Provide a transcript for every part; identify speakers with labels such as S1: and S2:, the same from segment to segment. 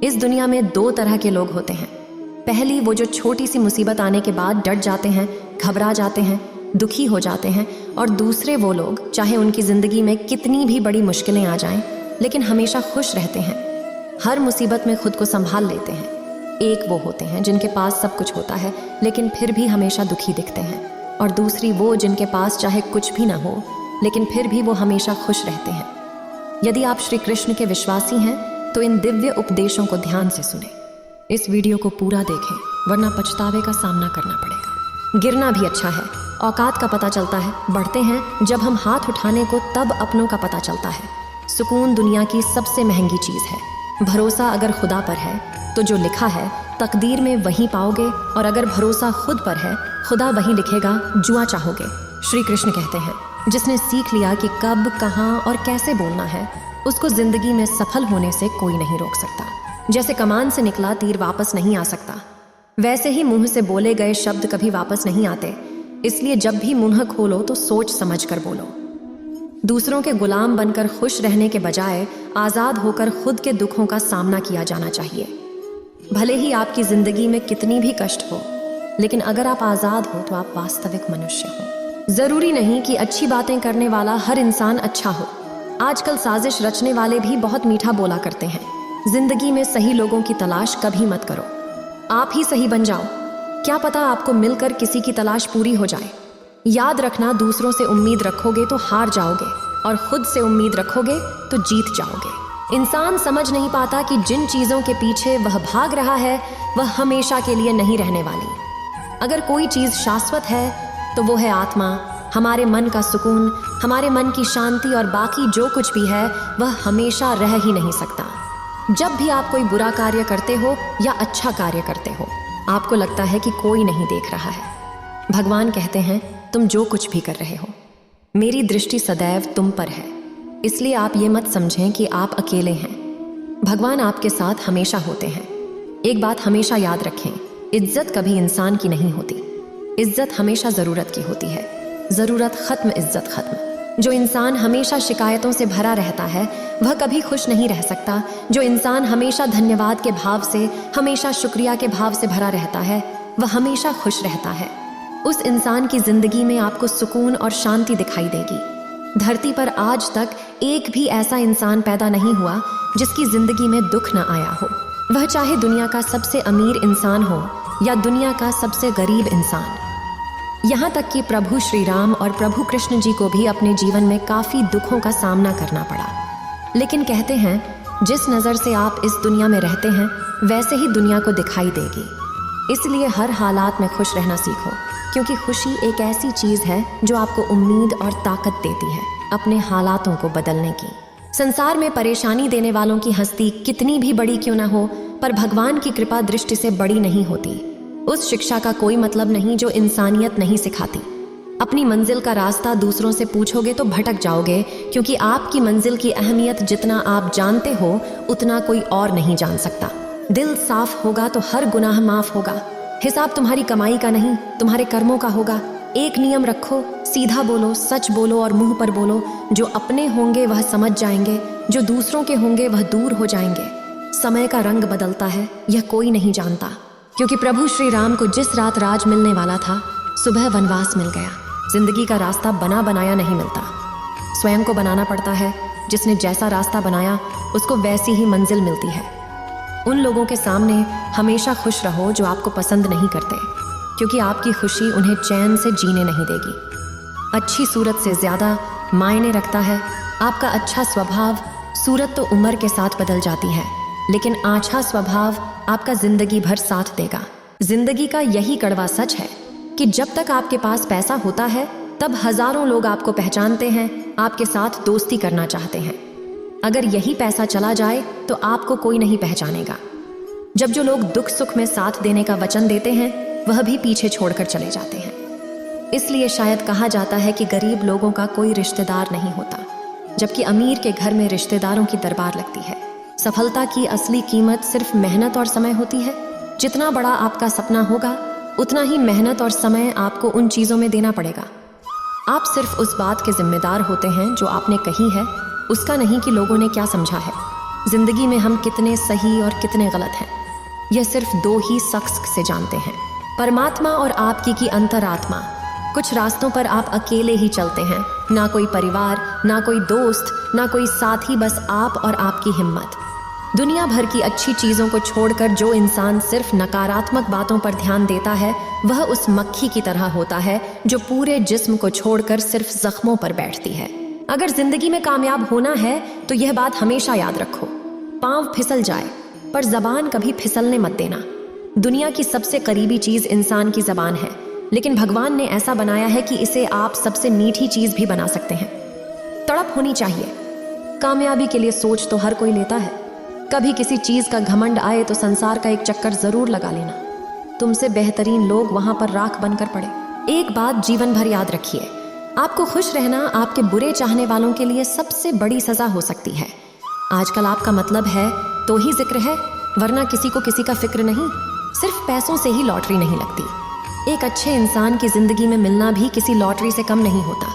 S1: इस दुनिया में दो तरह के लोग होते हैं। पहली, वो जो छोटी सी मुसीबत आने के बाद डट जाते हैं, घबरा जाते हैं, दुखी हो जाते हैं। और दूसरे वो लोग, चाहे उनकी ज़िंदगी में कितनी भी बड़ी मुश्किलें आ जाएं, लेकिन हमेशा खुश रहते हैं, हर मुसीबत में खुद को संभाल लेते हैं। एक वो होते हैं जिनके पास सब कुछ होता है लेकिन फिर भी हमेशा दुखी दिखते हैं। और दूसरी वो जिनके पास चाहे कुछ भी ना हो लेकिन फिर भी वो हमेशा खुश रहते हैं। यदि आप श्री कृष्ण के विश्वासी हैं तो इन दिव्य उपदेशों को ध्यान से सुने। इस वीडियो को पूरा देखें, वरना पछतावे का सामना करना पड़ेगा। गिरना भी अच्छा है, औकात का पता चलता है। बढ़ते हैं जब हम हाथ उठाने को, तब अपनों का पता चलता है। सुकून दुनिया की सबसे महंगी चीज़ है। भरोसा अगर खुदा पर है तो जो लिखा है तकदीर में वही पाओगे, और अगर भरोसा खुद पर है, खुदा वही लिखेगा जुआ चाहोगे। श्री कृष्ण कहते हैं, जिसने सीख लिया कि कब, कहाँ और कैसे बोलना है, उसको जिंदगी में सफल होने से कोई नहीं रोक सकता। जैसे कमान से निकला तीर वापस नहीं आ सकता, वैसे ही मुंह से बोले गए शब्द कभी वापस नहीं आते। इसलिए जब भी मुंह खोलो तो सोच समझ कर बोलो। दूसरों के गुलाम बनकर खुश रहने के बजाय आज़ाद होकर खुद के दुखों का सामना किया जाना चाहिए। भले ही आपकी जिंदगी में कितनी भी कष्ट हो, लेकिन अगर आप आज़ाद हो तो आप वास्तविक मनुष्य हो। जरूरी नहीं कि अच्छी बातें करने वाला हर इंसान अच्छा हो। आजकल साजिश रचने वाले भी बहुत मीठा बोला करते हैं। जिंदगी में सही लोगों की तलाश कभी मत करो, आप ही सही बन जाओ। क्या पता आपको मिलकर किसी की तलाश पूरी हो जाए। याद रखना, दूसरों से उम्मीद रखोगे तो हार जाओगे, और खुद से उम्मीद रखोगे तो जीत जाओगे। इंसान समझ नहीं पाता कि जिन चीज़ों के पीछे वह भाग रहा है वह हमेशा के लिए नहीं रहने वाली। अगर कोई चीज़ शाश्वत है तो वो है आत्मा, हमारे मन का सुकून, हमारे मन की शांति, और बाकी जो कुछ भी है वह हमेशा रह ही नहीं सकता। जब भी आप कोई बुरा कार्य करते हो या अच्छा कार्य करते हो, आपको लगता है कि कोई नहीं देख रहा है। भगवान कहते हैं, तुम जो कुछ भी कर रहे हो, मेरी दृष्टि सदैव तुम पर है। इसलिए आप ये मत समझें कि आप अकेले हैं। भगवान आपके साथ हमेशा होते हैं। एक बात हमेशा याद रखें, इज्जत कभी इंसान की नहीं होती। इज्जत हमेशा ज़रूरत की होती है। ज़रूरत खत्म, इज्जत खत्म। जो इंसान हमेशा शिकायतों से भरा रहता है वह कभी खुश नहीं रह सकता। जो इंसान हमेशा धन्यवाद के भाव से, हमेशा शुक्रिया के भाव से भरा रहता है, वह हमेशा खुश रहता है। उस इंसान की जिंदगी में आपको सुकून और शांति दिखाई देगी। धरती पर आज तक एक भी ऐसा इंसान पैदा नहीं हुआ जिसकी जिंदगी में दुख न आया हो। वह चाहे दुनिया का सबसे अमीर इंसान हो या दुनिया का सबसे गरीब इंसान। यहाँ तक कि प्रभु श्री राम और प्रभु कृष्ण जी को भी अपने जीवन में काफ़ी दुखों का सामना करना पड़ा। लेकिन कहते हैं, जिस नज़र से आप इस दुनिया में रहते हैं वैसे ही दुनिया को दिखाई देगी। इसलिए हर हालात में खुश रहना सीखो, क्योंकि खुशी एक ऐसी चीज़ है जो आपको उम्मीद और ताकत देती है अपने हालातों को बदलने की। संसार में परेशानी देने वालों की हस्ती कितनी भी बड़ी क्यों ना हो, पर भगवान की कृपा दृष्टि से बड़ी नहीं होती। उस शिक्षा का कोई मतलब नहीं जो इंसानियत नहीं सिखाती। अपनी मंजिल का रास्ता दूसरों से पूछोगे तो भटक जाओगे, क्योंकि आपकी मंजिल की अहमियत जितना आप जानते हो उतना कोई और नहीं जान सकता। दिल साफ होगा तो हर गुनाह माफ होगा। हिसाब तुम्हारी कमाई का नहीं, तुम्हारे कर्मों का होगा। एक नियम रखो, सीधा बोलो, सच बोलो और मुंह पर बोलो। जो अपने होंगे वह समझ जाएंगे, जो दूसरों के होंगे वह दूर हो जाएंगे। समय का रंग बदलता है, यह कोई नहीं जानता। क्योंकि प्रभु श्री राम को जिस रात राज मिलने वाला था, सुबह वनवास मिल गया। जिंदगी का रास्ता बना बनाया नहीं मिलता, स्वयं को बनाना पड़ता है। जिसने जैसा रास्ता बनाया उसको वैसी ही मंजिल मिलती है। उन लोगों के सामने हमेशा खुश रहो जो आपको पसंद नहीं करते, क्योंकि आपकी खुशी उन्हें चैन से जीने नहीं देगी। अच्छी सूरत से ज़्यादा मायने रखता है आपका अच्छा स्वभाव। सूरत तो उम्र के साथ बदल जाती है, लेकिन अच्छा स्वभाव आपका जिंदगी भर साथ देगा। जिंदगी का यही कड़वा सच है कि जब तक आपके पास पैसा होता है तब हजारों लोग आपको पहचानते हैं, आपके साथ दोस्ती करना चाहते हैं। अगर यही पैसा चला जाए तो आपको कोई नहीं पहचानेगा। जब जो लोग दुख सुख में साथ देने का वचन देते हैं वह भी पीछे छोड़कर चले जाते हैं। इसलिए शायद कहा जाता है कि गरीब लोगों का कोई रिश्तेदार नहीं होता, जबकि अमीर के घर में रिश्तेदारों की दरबार लगती है। सफलता की असली कीमत सिर्फ मेहनत और समय होती है। जितना बड़ा आपका सपना होगा उतना ही मेहनत और समय आपको उन चीज़ों में देना पड़ेगा। आप सिर्फ उस बात के जिम्मेदार होते हैं जो आपने कही है, उसका नहीं कि लोगों ने क्या समझा है। जिंदगी में हम कितने सही और कितने गलत हैं, यह सिर्फ दो ही शख्स से जानते हैं, परमात्मा और आपकी की अंतरात्मा। कुछ रास्तों पर आप अकेले ही चलते हैं, ना कोई परिवार, ना कोई दोस्त, ना कोई साथी, बस आप और आपकी हिम्मत। दुनिया भर की अच्छी चीज़ों को छोड़कर जो इंसान सिर्फ नकारात्मक बातों पर ध्यान देता है, वह उस मक्खी की तरह होता है जो पूरे जिस्म को छोड़कर सिर्फ जख्मों पर बैठती है। अगर जिंदगी में कामयाब होना है तो यह बात हमेशा याद रखो, पाँव फिसल जाए पर जबान कभी फिसलने मत देना। दुनिया की सबसे करीबी चीज़ इंसान की जबान है, लेकिन भगवान ने ऐसा बनाया है कि इसे आप सबसे मीठी चीज़ भी बना सकते हैं। तड़प होनी चाहिए। कामयाबी के लिए सोच तो हर कोई लेता है। कभी किसी चीज़ का घमंड आए तो संसार का एक चक्कर ज़रूर लगा लेना। तुमसे बेहतरीन लोग वहाँ पर राख बनकर पड़े। एक बात जीवन भर याद रखिए, आपको खुश रहना आपके बुरे चाहने वालों के लिए सबसे बड़ी सज़ा हो सकती है। आजकल आपका मतलब है तो ही जिक्र है, वरना किसी को किसी का फिक्र नहीं। सिर्फ पैसों से ही लॉटरी नहीं लगती। एक अच्छे इंसान की ज़िंदगी में मिलना भी किसी लॉटरी से कम नहीं होता।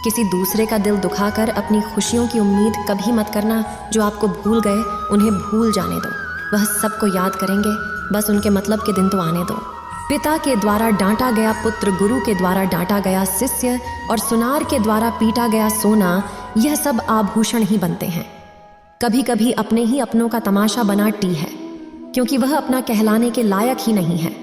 S1: किसी दूसरे का दिल दुखाकर अपनी खुशियों की उम्मीद कभी मत करना। जो आपको भूल गए उन्हें भूल जाने दो, वह सबको याद करेंगे, बस उनके मतलब के दिन तो आने दो। पिता के द्वारा डांटा गया पुत्र, गुरु के द्वारा डांटा गया शिष्य और सुनार के द्वारा पीटा गया सोना, यह सब आभूषण ही बनते हैं। कभी कभी अपने ही अपनों का तमाशा बना टी है, क्योंकि वह अपना कहलाने के लायक ही नहीं है।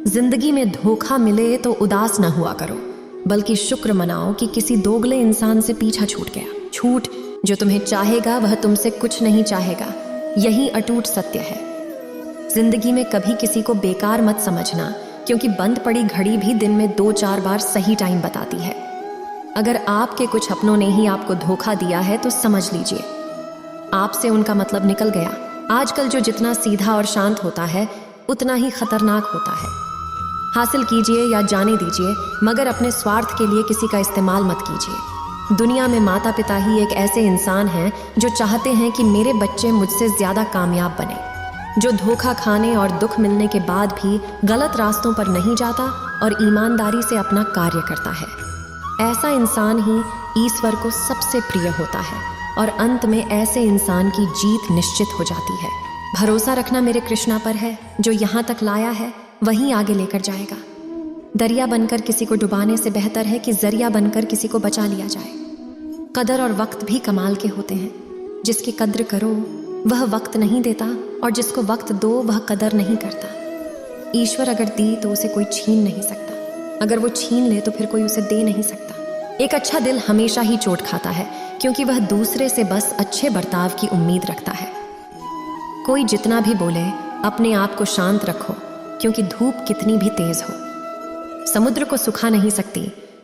S1: जिंदगी में धोखा मिले तो उदास न हुआ करो, बल्कि शुक्र मनाओ कि किसी दोगले इंसान से पीछा छूट गया। छूट जो तुम्हें चाहेगा वह तुमसे कुछ नहीं चाहेगा, यही अटूट सत्य है। जिंदगी में कभी किसी को बेकार मत समझना, क्योंकि बंद पड़ी घड़ी भी दिन में 2-4 बार सही टाइम बताती है। अगर आपके कुछ अपनों ने ही आपको धोखा दिया है तो समझ लीजिए आपसे उनका मतलब निकल गया। आजकल जो जितना सीधा और शांत होता है उतना ही खतरनाक होता है। हासिल कीजिए या जाने दीजिए, मगर अपने स्वार्थ के लिए किसी का इस्तेमाल मत कीजिए। दुनिया में माता पिता ही एक ऐसे इंसान हैं जो चाहते हैं कि मेरे बच्चे मुझसे ज़्यादा कामयाब बने, जो धोखा खाने और दुख मिलने के बाद भी गलत रास्तों पर नहीं जाता और ईमानदारी से अपना कार्य करता है। ऐसा इंसान ही ईश्वर को सबसे प्रिय होता है और अंत में ऐसे इंसान की जीत निश्चित हो जाती है। भरोसा रखना मेरे कृष्णा पर है, जो यहाँ तक लाया है वहीं आगे लेकर जाएगा। दरिया बनकर किसी को डुबाने से बेहतर है कि जरिया बनकर किसी को बचा लिया जाए। कदर और वक्त भी कमाल के होते हैं। जिसकी कद्र करो वह वक्त नहीं देता, और जिसको वक्त दो वह कदर नहीं करता। ईश्वर अगर दी तो उसे कोई छीन नहीं सकता, अगर वो छीन ले तो फिर कोई उसे दे नहीं सकता। एक अच्छा दिल हमेशा ही चोट खाता है, क्योंकि वह दूसरे से बस अच्छे बर्ताव की उम्मीद रखता है। कोई जितना भी बोले अपने आप को शांत रखो, क्योंकि धूप कितनी भी तेज हो समुद्र को सुखा नहीं सकती।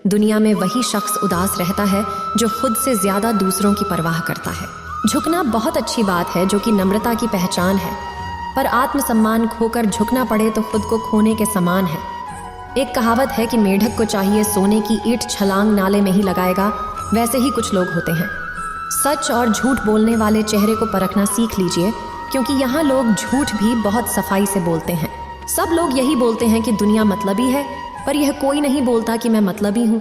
S1: दुनिया में वही शख्स उदास रहता है जो खुद से ज्यादा दूसरों की परवाह करता है। झुकना बहुत अच्छी बात है, जो कि नम्रता की पहचान है, पर आत्मसम्मान खोकर झुकना पड़े तो खुद को खोने के समान है। एक कहावत है कि मेढक को चाहिए सोने की ईंट छलांग नाले में ही लगाएगा, वैसे ही कुछ लोग होते हैं। सच और झूठ बोलने वाले चेहरे को परखना सीख लीजिए, क्योंकि यहाँ लोग झूठ भी बहुत सफाई से बोलते हैं। सब लोग यही बोलते हैं कि दुनिया मतलबी है, पर यह कोई नहीं बोलता कि मैं मतलबी हूँ।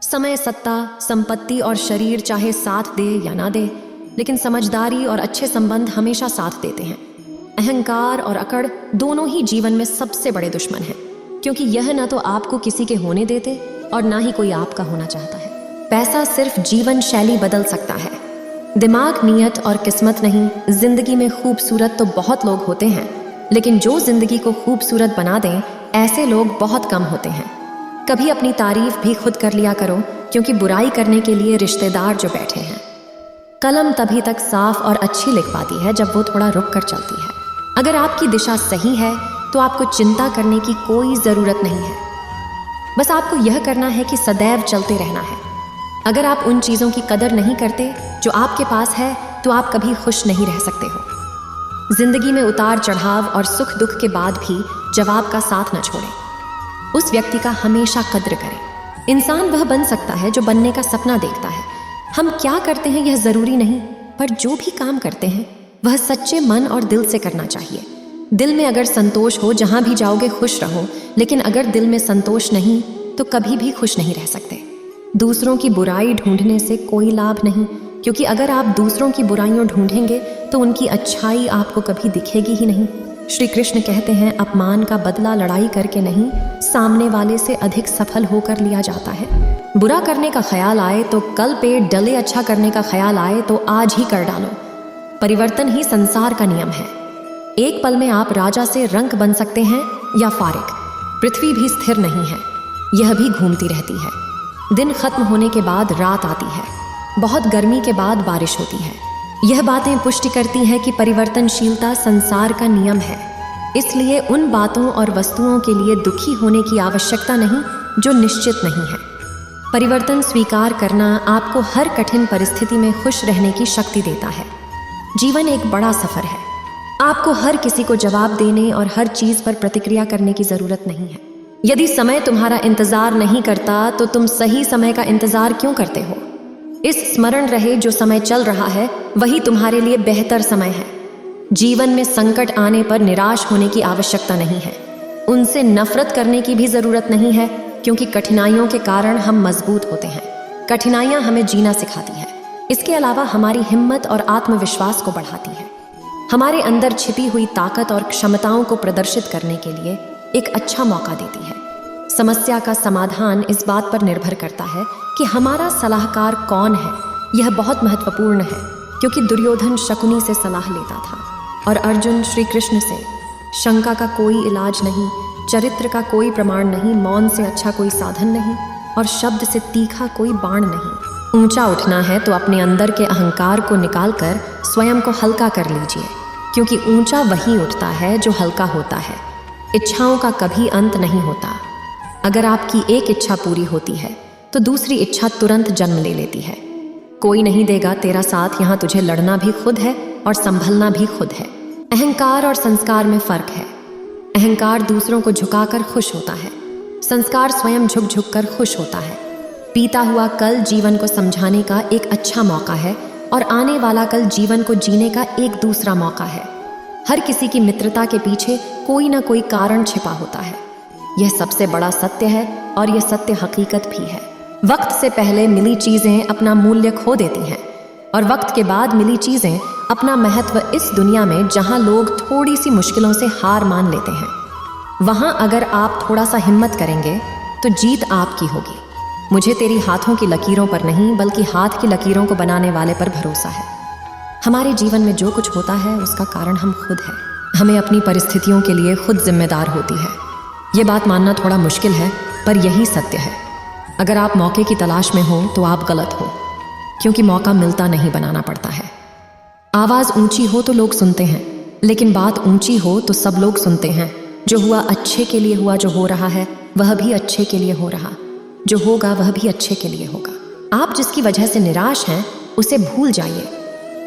S1: समय, सत्ता, संपत्ति और शरीर चाहे साथ दे या ना दे, लेकिन समझदारी और अच्छे संबंध हमेशा साथ देते हैं। अहंकार और अकड़ दोनों ही जीवन में सबसे बड़े दुश्मन हैं, क्योंकि यह ना तो आपको किसी के होने देते और ना ही कोई आपका होना चाहता है। पैसा सिर्फ जीवन शैली बदल सकता है, दिमाग, नीयत और किस्मत नहीं। जिंदगी में खूबसूरत तो बहुत लोग होते हैं, लेकिन जो जिंदगी को खूबसूरत बना दें ऐसे लोग बहुत कम होते हैं। कभी अपनी तारीफ भी खुद कर लिया करो, क्योंकि बुराई करने के लिए रिश्तेदार जो बैठे हैं। कलम तभी तक साफ और अच्छी लिख पाती है जब वो थोड़ा रुक कर चलती है। अगर आपकी दिशा सही है तो आपको चिंता करने की कोई ज़रूरत नहीं है। बस आपको यह करना है कि सदैव चलते रहना है। अगर आप उन चीज़ों की कदर नहीं करते जो आपके पास है, तो आप कभी खुश नहीं रह सकते हो। जिंदगी में उतार चढ़ाव और सुख दुख के बाद भी जवाब का साथ न छोड़ें। उस व्यक्ति का हमेशा कद्र करें। इंसान वह बन सकता है जो बनने का सपना देखता है। हम क्या करते हैं यह ज़रूरी नहीं, पर जो भी काम करते हैं वह सच्चे मन और दिल से करना चाहिए। दिल में अगर संतोष हो, जहाँ भी जाओगे खुश रहो, लेकिन अगर दिल में संतोष नहीं तो कभी भी खुश नहीं रह सकते। दूसरों की बुराई ढूंढने से कोई लाभ नहीं, क्योंकि अगर आप दूसरों की बुराइयां ढूंढेंगे तो उनकी अच्छाई आपको कभी दिखेगी ही नहीं। श्री कृष्ण कहते हैं, अपमान का बदला लड़ाई करके नहीं, सामने वाले से अधिक सफल होकर लिया जाता है। बुरा करने का ख्याल आए तो कल पेट डले, अच्छा करने का ख्याल आए तो आज ही कर डालो। परिवर्तन ही संसार का नियम है। एक पल में आप राजा से रंक बन सकते हैं या फारिक। पृथ्वी भी स्थिर नहीं है, यह भी घूमती रहती है। दिन खत्म होने के बाद रात आती है, बहुत गर्मी के बाद बारिश होती है। यह बातें पुष्टि करती हैं कि परिवर्तनशीलता संसार का नियम है। इसलिए उन बातों और वस्तुओं के लिए दुखी होने की आवश्यकता नहीं जो निश्चित नहीं है। परिवर्तन स्वीकार करना आपको हर कठिन परिस्थिति में खुश रहने की शक्ति देता है। जीवन एक बड़ा सफर है। आपको हर किसी को जवाब देने और हर चीज पर प्रतिक्रिया करने की जरूरत नहीं है। यदि समय तुम्हारा इंतजार नहीं करता तो तुम सही समय का इंतजार क्यों करते हो? इस स्मरण रहे, जो समय चल रहा है वही तुम्हारे लिए बेहतर समय है। जीवन में संकट आने पर निराश होने की आवश्यकता नहीं है। उनसे नफरत करने की भी जरूरत नहीं है, क्योंकि कठिनाइयों के कारण हम मजबूत होते हैं। कठिनाइयां हमें जीना सिखाती है। इसके अलावा हमारी हिम्मत और आत्मविश्वास को बढ़ाती है। हमारे अंदर छिपी हुई ताकत और क्षमताओं को प्रदर्शित करने के लिए एक अच्छा मौका देती है। समस्या का समाधान इस बात पर निर्भर करता है कि हमारा सलाहकार कौन है। यह बहुत महत्वपूर्ण है, क्योंकि दुर्योधन शकुनी से सलाह लेता था और अर्जुन श्री कृष्ण से। शंका का कोई इलाज नहीं, चरित्र का कोई प्रमाण नहीं, मौन से अच्छा कोई साधन नहीं और शब्द से तीखा कोई बाण नहीं। ऊंचा उठना है तो अपने अंदर के अहंकार को निकालकर स्वयं को हल्का कर लीजिए, क्योंकि ऊंचा वही उठता है जो हल्का होता है। इच्छाओं का कभी अंत नहीं होता। अगर आपकी एक इच्छा पूरी होती है तो दूसरी इच्छा तुरंत जन्म ले लेती है। कोई नहीं देगा तेरा साथ, यहाँ तुझे लड़ना भी खुद है और संभलना भी खुद है। अहंकार और संस्कार में फर्क है। अहंकार दूसरों को झुकाकर खुश होता है, संस्कार स्वयं झुक झुक कर खुश होता है। बीता हुआ कल जीवन को समझाने का एक अच्छा मौका है और आने वाला कल जीवन को जीने का एक दूसरा मौका है। हर किसी की मित्रता के पीछे कोई ना कोई कारण छिपा होता है। यह सबसे बड़ा सत्य है और यह सत्य हकीकत भी है। वक्त से पहले मिली चीजें अपना मूल्य खो देती हैं और वक्त के बाद मिली चीजें अपना महत्व इस दुनिया में जहां लोग थोड़ी सी मुश्किलों से हार मान लेते हैं, वहां अगर आप थोड़ा सा हिम्मत करेंगे तो जीत आपकी होगी। मुझे तेरी हाथों की लकीरों पर नहीं, बल्कि हाथ की लकीरों को बनाने वाले पर भरोसा है। हमारे जीवन में जो कुछ होता है उसका कारण हम खुद हैं। हमें अपनी परिस्थितियों के लिए खुद जिम्मेदार होती है। ये बात मानना थोड़ा मुश्किल है, पर यही सत्य है। अगर आप मौके की तलाश में हो तो आप गलत हो, क्योंकि मौका मिलता नहीं, बनाना पड़ता है। आवाज ऊंची हो तो लोग सुनते हैं, लेकिन बात ऊंची हो तो सब लोग सुनते हैं। जो हुआ अच्छे के लिए हुआ, जो हो रहा है वह भी अच्छे के लिए हो रहा, जो होगा वह भी अच्छे के लिए होगा। आप जिसकी वजह से निराश हैं उसे भूल जाइए।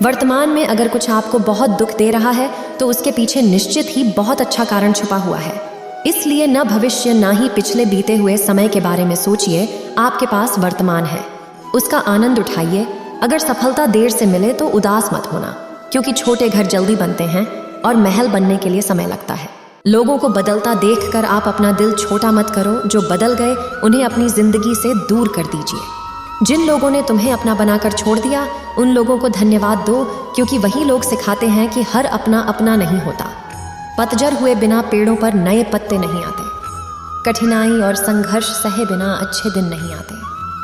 S1: वर्तमान में अगर कुछ आपको बहुत दुख दे रहा है तो उसके पीछे निश्चित ही बहुत अच्छा कारण छुपा हुआ है। इसलिए न भविष्य ना ही पिछले बीते हुए समय के बारे में सोचिए। आपके पास वर्तमान है, उसका आनंद उठाइए। अगर सफलता देर से मिले तो उदास मत होना, क्योंकि छोटे घर जल्दी बनते हैं और महल बनने के लिए समय लगता है। लोगों को बदलता देखकर आप अपना दिल छोटा मत करो। जो बदल गए उन्हें अपनी जिंदगी से दूर कर दीजिए। जिन लोगों ने तुम्हें अपना बनाकर छोड़ दिया उन लोगों को धन्यवाद दो, क्योंकि वही लोग सिखाते हैं कि हर अपना अपना नहीं होता। पतझड़ हुए बिना पेड़ों पर नए पत्ते नहीं आते। कठिनाई और संघर्ष सहे बिना अच्छे दिन नहीं आते।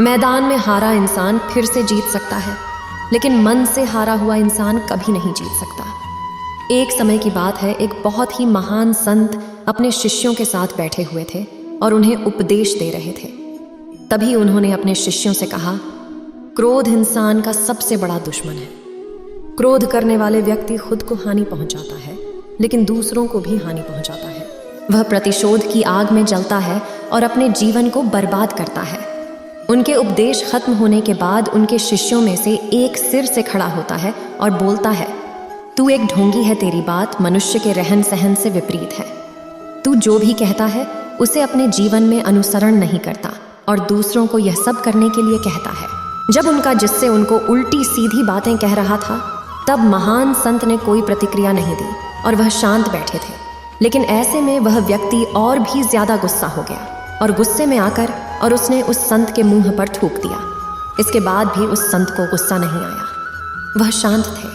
S1: मैदान में हारा इंसान फिर से जीत सकता है, लेकिन मन से हारा हुआ इंसान कभी नहीं जीत सकता। एक समय की बात है, एक बहुत ही महान संत अपने शिष्यों के साथ बैठे हुए थे और उन्हें उपदेश दे रहे थे। तभी उन्होंने अपने शिष्यों से कहा, क्रोध इंसान का सबसे बड़ा दुश्मन है। क्रोध करने वाले व्यक्ति खुद को हानि पहुंचाता है, लेकिन दूसरों को भी हानि पहुंचाता है। वह प्रतिशोध की आग में जलता है और अपने जीवन को बर्बाद करता है। उनके उपदेश खत्म होने के बाद उनके शिष्यों में से एक सिर से खड़ा होता है और बोलता है, तू एक ढोंगी है, तेरी बात मनुष्य के रहन सहन से विपरीत है। तू जो भी कहता है उसे अपने जीवन में अनुसरण नहीं करता और दूसरों को यह सब करने के लिए कहता है। जब उनका जिससे उनको उल्टी सीधी बातें कह रहा था, तब महान संत ने कोई प्रतिक्रिया नहीं दी और वह शांत बैठे थे। लेकिन ऐसे में वह व्यक्ति और भी ज्यादा गुस्सा हो गया और गुस्से में आकर और उसने उस संत के मुंह पर थूक दिया। इसके बाद भी उस संत को गुस्सा नहीं आया। वह शांत थे।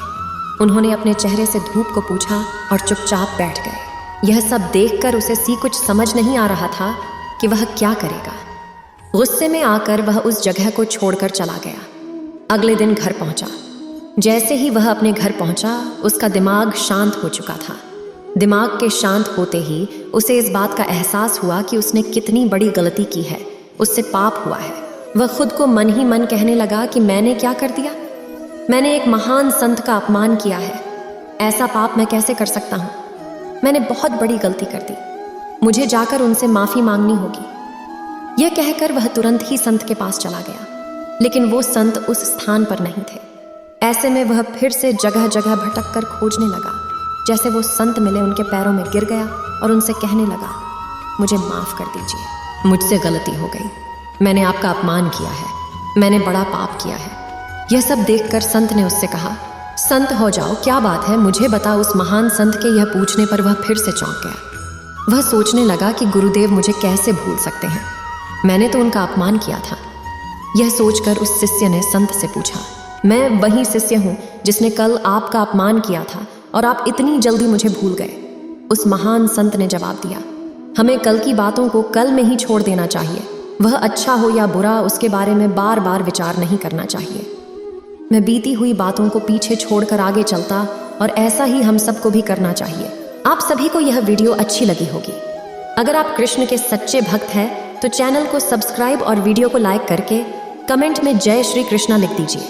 S1: उन्होंने अपने चेहरे से धूप को पूछा और चुपचाप बैठ गए। यह सब देखकर उसे कुछ समझ नहीं आ रहा था कि वह क्या करेगा। गुस्से में आकर वह उस जगह को छोड़कर चला गया। अगले दिन घर पहुंचा। जैसे ही वह अपने घर पहुंचा, उसका दिमाग शांत हो चुका था। दिमाग के शांत होते ही उसे इस बात का एहसास हुआ कि उसने कितनी बड़ी गलती की है, उससे पाप हुआ है। वह खुद को मन ही मन कहने लगा कि मैंने क्या कर दिया? मैंने एक महान संत का अपमान किया है। ऐसा पाप मैं कैसे कर सकता हूँ? मैंने बहुत बड़ी गलती कर दी। मुझे जाकर उनसे माफ़ी मांगनी होगी। यह कहकर वह तुरंत ही संत के पास चला गया, लेकिन वो संत उस स्थान पर नहीं थे। ऐसे में वह फिर से जगह जगह भटक कर खोजने लगा। जैसे वो संत मिले, उनके पैरों में गिर गया और उनसे कहने लगा, मुझे माफ़ कर दीजिए, मुझसे गलती हो गई। मैंने आपका अपमान किया है, मैंने बड़ा पाप किया है। यह सब देखकर संत ने उससे कहा, संत हो जाओ, क्या बात है, मुझे बता। उस महान संत के यह पूछने पर वह फिर से चौंक गया। वह सोचने लगा कि गुरुदेव मुझे कैसे भूल सकते हैं, मैंने तो उनका अपमान किया था। यह सोचकर उस शिष्य ने संत से पूछा, मैं वही शिष्य हूँ जिसने कल आपका अपमान किया था और आप इतनी जल्दी मुझे भूल गए। उस महान संत ने जवाब दिया, हमें कल की बातों को कल में ही छोड़ देना चाहिए। वह अच्छा हो या बुरा, उसके बारे में बार बार विचार नहीं करना चाहिए। मैं बीती हुई बातों को पीछे छोड़कर आगे चलता, और ऐसा ही हम सबको भी करना चाहिए। आप सभी को यह वीडियो अच्छी लगी होगी। अगर आप कृष्ण के सच्चे भक्त हैं तो चैनल को सब्सक्राइब और वीडियो को लाइक करके कमेंट में जय श्री कृष्णा लिख दीजिए।